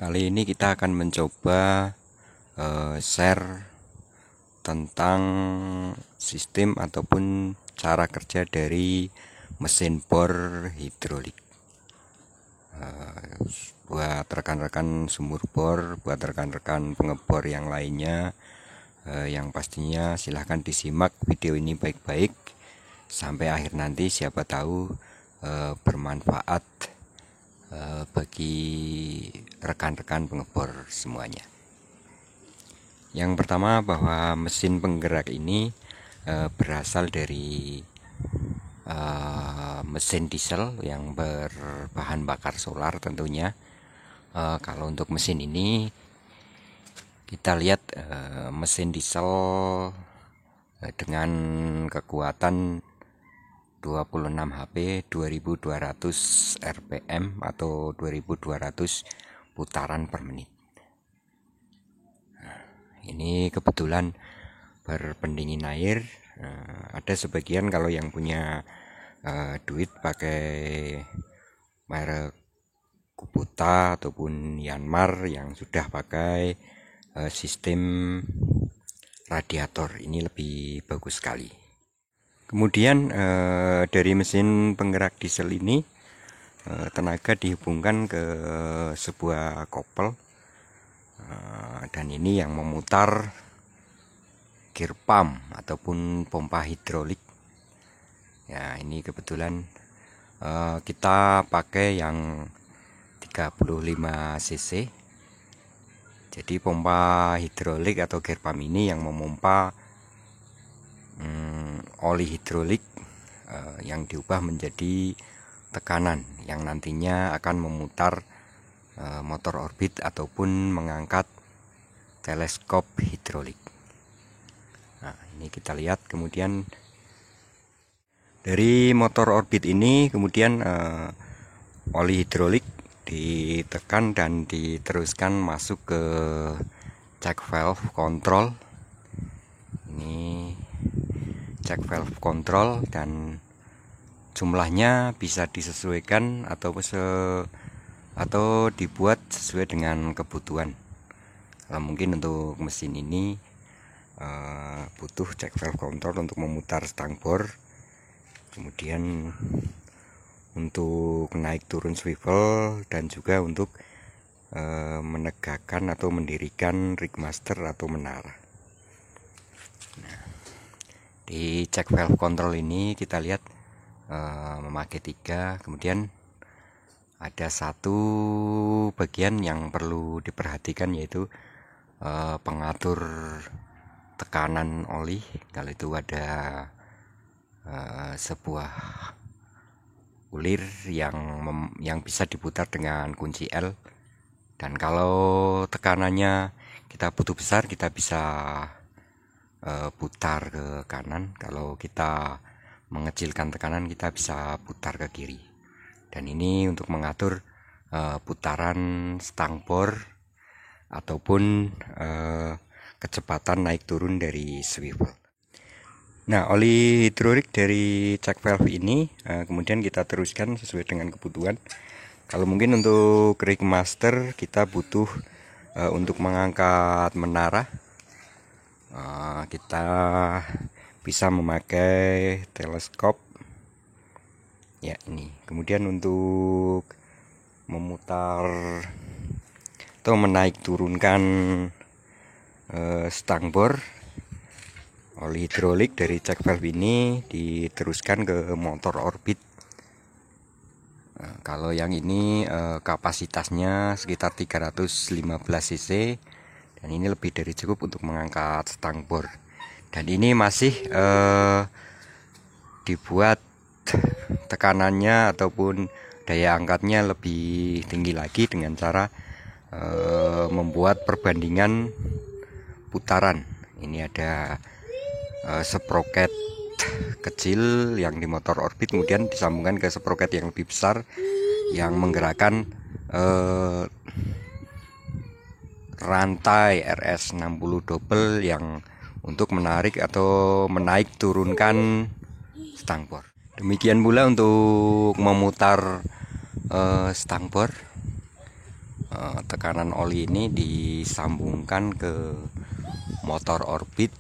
Kali ini kita akan mencoba share tentang sistem ataupun cara kerja dari mesin bor hidrolik. Buat rekan-rekan sumur bor, buat rekan-rekan pengebor yang lainnya, yang pastinya silahkan disimak video ini baik-baik sampai akhir nanti, siapa tahu bermanfaat bagi rekan-rekan pengebor semuanya. Yang pertama, bahwa mesin penggerak ini berasal dari mesin diesel yang berbahan bakar solar tentunya. Kalau untuk mesin ini kita lihat mesin diesel dengan kekuatan 26 HP 2200 rpm atau 2200 putaran per menit. Ini kebetulan berpendingin air. Ada sebagian kalau yang punya duit pakai merek Kubota ataupun Yanmar yang sudah pakai sistem radiator. Ini lebih bagus sekali. Kemudian dari mesin penggerak diesel ini tenaga dihubungkan ke sebuah kopel, dan ini yang memutar gear pump ataupun pompa hidrolik. Ya, ini kebetulan kita pakai yang 35 cc. Jadi pompa hidrolik atau gear pump ini yang memompa oli hidrolik yang diubah menjadi tekanan yang nantinya akan memutar motor orbit ataupun mengangkat teleskop hidrolik. Nah, ini kita lihat kemudian dari motor orbit ini kemudian oli hidrolik ditekan dan diteruskan masuk ke check valve control. Ini check valve control dan jumlahnya bisa disesuaikan atau dibuat sesuai dengan kebutuhan. Kalau mungkin untuk mesin ini butuh check valve control untuk memutar stang bor, kemudian untuk naik turun swivel, dan juga untuk menegakkan atau mendirikan rigmaster atau menara. Nah, di check valve control ini kita lihat memakai 3, kemudian ada satu bagian yang perlu diperhatikan, yaitu pengatur tekanan oli. Kalau itu ada sebuah ulir yang bisa diputar dengan kunci L, dan kalau tekanannya kita butuh besar, kita bisa putar ke kanan. Kalau kita mengecilkan tekanan, kita bisa putar ke kiri. Dan ini untuk mengatur putaran stang bor ataupun kecepatan naik turun dari swivel. Nah, oli hidrolik dari check valve ini kemudian kita teruskan sesuai dengan kebutuhan. Kalau mungkin untuk rigmaster kita butuh untuk mengangkat menara, kita bisa memakai teleskop. Ya, ini. Kemudian untuk memutar atau menaik turunkan stang bor, oli hidrolik dari check valve ini diteruskan ke motor orbit. Kalau yang ini kapasitasnya sekitar 315 cc, dan ini lebih dari cukup untuk mengangkat stang bor. Dan ini masih dibuat tekanannya ataupun daya angkatnya lebih tinggi lagi dengan cara membuat perbandingan putaran. Ini ada sproket kecil yang di motor orbit, kemudian disambungkan ke sproket yang lebih besar yang menggerakkan rantai RS60 double yang untuk menarik atau menaik turunkan stang bor. Demikian pula untuk memutar stang bor. tekanan oli ini disambungkan ke motor orbit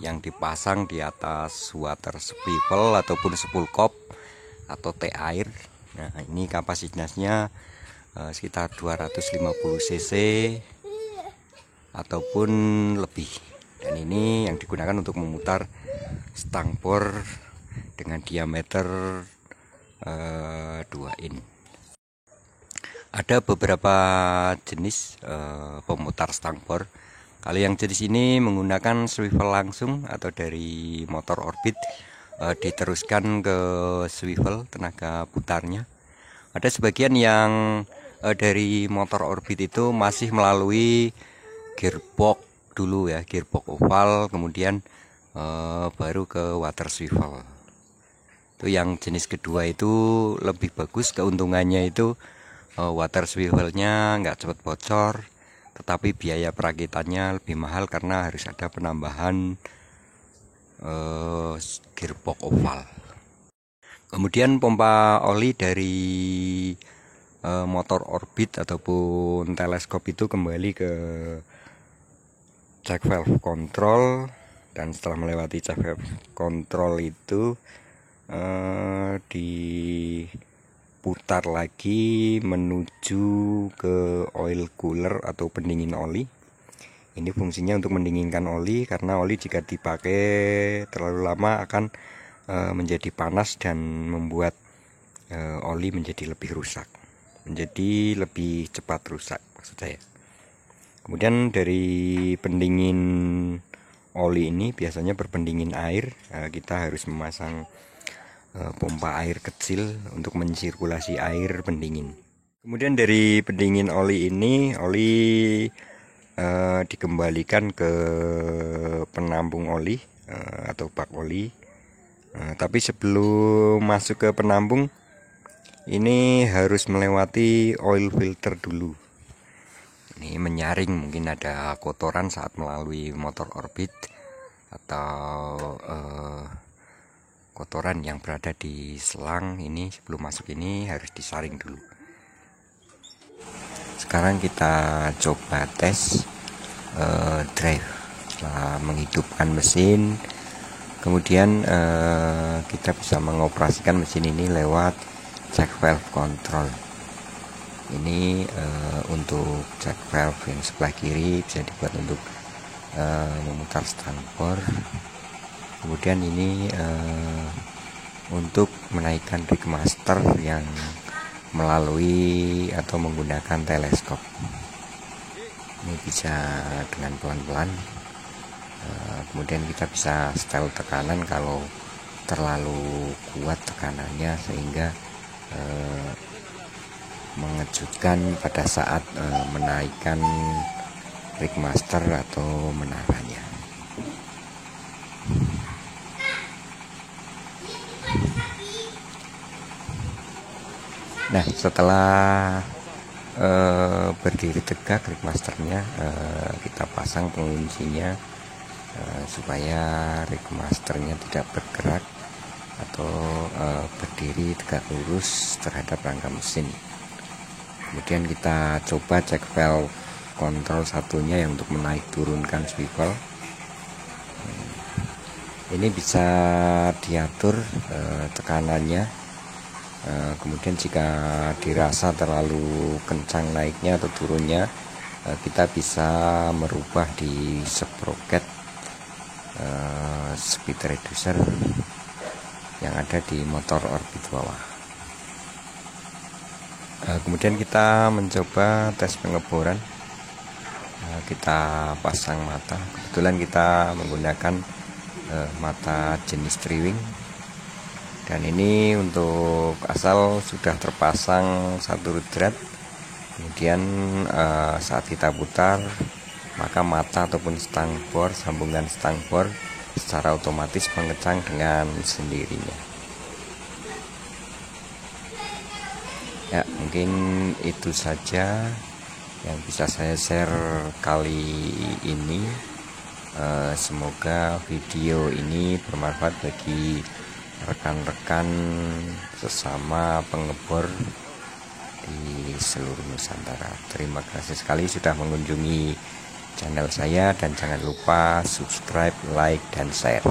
yang dipasang di atas water swivel ataupun spool kop atau T air. Nah, ini kapasitasnya sekitar 250 cc ataupun lebih, dan ini yang digunakan untuk memutar stang bor dengan diameter 2 in. Ada beberapa jenis pemutar stang bor. Kalau yang jenis ini menggunakan swivel langsung atau dari motor orbit diteruskan ke swivel tenaga putarnya. Ada sebagian yang dari motor orbit itu masih melalui gearbox dulu ya, gearbox oval, kemudian baru ke water swivel. Itu yang jenis kedua itu lebih bagus, keuntungannya itu water swivelnya nggak cepat bocor, tetapi biaya perakitannya lebih mahal karena harus ada penambahan gearbox oval. Kemudian pompa oli dari motor orbit ataupun teleskop itu kembali ke check valve control, dan setelah melewati check valve control itu diputar lagi menuju ke oil cooler atau pendingin oli. Ini fungsinya untuk mendinginkan oli, karena oli jika dipakai terlalu lama akan menjadi panas dan membuat oli menjadi lebih rusak, menjadi lebih cepat rusak maksud saya. Kemudian dari pendingin oli ini biasanya berpendingin air, kita harus memasang pompa air kecil untuk mensirkulasi air pendingin. Kemudian dari pendingin oli ini, oli dikembalikan ke penampung oli atau bak oli. Tapi sebelum masuk ke penampung, ini harus melewati oil filter dulu. Ini menyaring mungkin ada kotoran saat melalui motor orbit atau kotoran yang berada di selang ini. Sebelum masuk ini harus disaring dulu. Sekarang kita coba tes drive. Setelah menghidupkan mesin, kemudian kita bisa mengoperasikan mesin ini lewat check valve control. Ini untuk check valve yang sebelah kiri bisa dibuat untuk memutar stang bor. Kemudian ini untuk menaikkan rig master yang melalui atau menggunakan teleskop. Ini bisa dengan pelan-pelan. Kemudian kita bisa setel tekanan kalau terlalu kuat tekanannya sehingga mengejutkan pada saat menaikkan rig master atau menaranya. Nah, setelah berdiri tegak rig masternya, kita pasang penguncinya supaya rig masternya tidak bergerak atau berdiri tegak lurus terhadap rangka mesin. Kemudian kita coba cek valve kontrol satunya yang untuk menaik turunkan swivel. Ini bisa diatur tekanannya. Kemudian jika dirasa terlalu kencang naiknya atau turunnya, kita bisa merubah di sprocket speed reducer yang ada di motor orbit bawah. Kemudian kita mencoba tes pengeboran. Kita pasang mata. Kebetulan kita menggunakan mata jenis triwing, dan ini untuk asal sudah terpasang satu rudrat. Kemudian saat kita putar, maka mata ataupun stang bor, sambungan stang bor secara otomatis mengecang dengan sendirinya. Ya, mungkin itu saja yang bisa saya share kali ini. Semoga video ini bermanfaat bagi rekan-rekan sesama pengebor di seluruh Nusantara. Terima kasih sekali sudah mengunjungi channel saya, dan jangan lupa subscribe, like, dan share.